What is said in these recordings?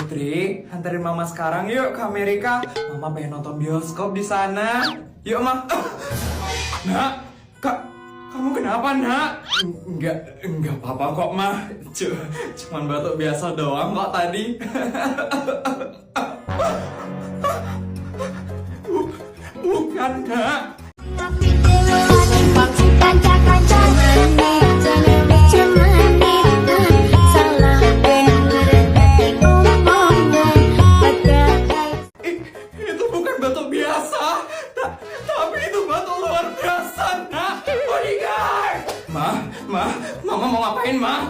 Putri, anterin Mama sekarang yuk ke Amerika. Mama pengen nonton bioskop di sana. Yuk, Ma. Nak, kamu kenapa, Nak? Enggak apa-apa kok, Ma. Cuman batuk biasa doang kok tadi. Bukan, Nak. Itu bukan batuk biasa, tapi itu batuk luar biasa, Nak. Bodyguard! Mama mau ngapain, Ma?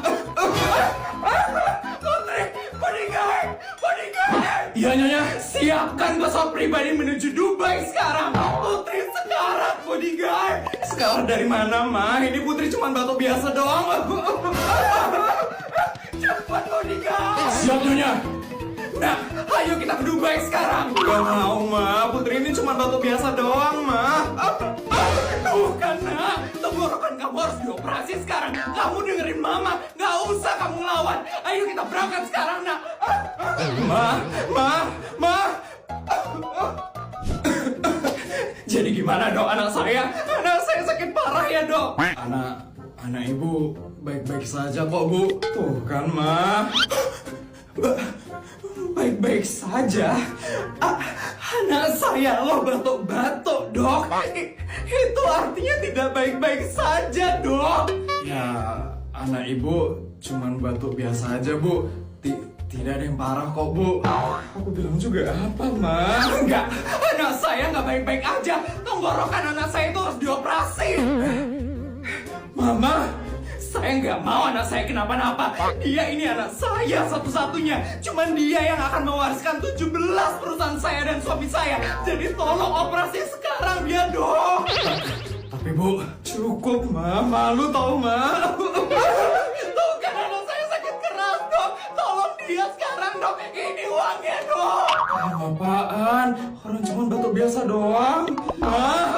Putri, bodyguard! Iya, Nyonya, siapkan pesawat pribadi menuju Dubai sekarang. Putri sekarang, bodyguard. Sekarang dari mana, Ma? Ini Putri cuma batuk biasa doang. Cepat, bodyguard. Siap, Nyonya. Nah, ayo kita ke Dubai sekarang. Gak mau, Ma. Putri ini cuma batuk biasa doang, Ma. Bukan, Nak. Tenggorokan kamu harus dioperasi sekarang. Kamu dengerin Mama. Gak usah kamu ngelawan. Ayo kita berangkat sekarang, Nak. Ma. Jadi gimana, Dok, anak saya? Anak saya sakit parah ya, Dok. Anak Ibu baik-baik saja kok, Bu. Tuh kan, Ma. Baik-baik saja. Anak saya loh batuk-batuk, Dok. Itu artinya tidak baik-baik saja, Dok. Ya, anak Ibu cuman batuk biasa aja, Bu. Tidak ada yang parah kok, Bu. Aku bilang juga apa, Ma? Enggak, anak saya nggak baik-baik aja. Tenggorokan anak saya itu harus dioperasi. Mama, saya nggak mau anak saya kenapa-napa. Dia ini anak saya satu-satunya. Cuman dia yang akan mewariskan 17 perusahaan saya dan suami saya. Jadi tolong operasi sekarang dia, Dok. Tapi, Bu, cukup, Ma. Malu tau, Ma. Tuh kan anak saya sakit keras, Dok. Tolong dia sekarang, Dok. Ini uangnya, Dok. Apaan? Orang cuma batuk biasa doang. Ma.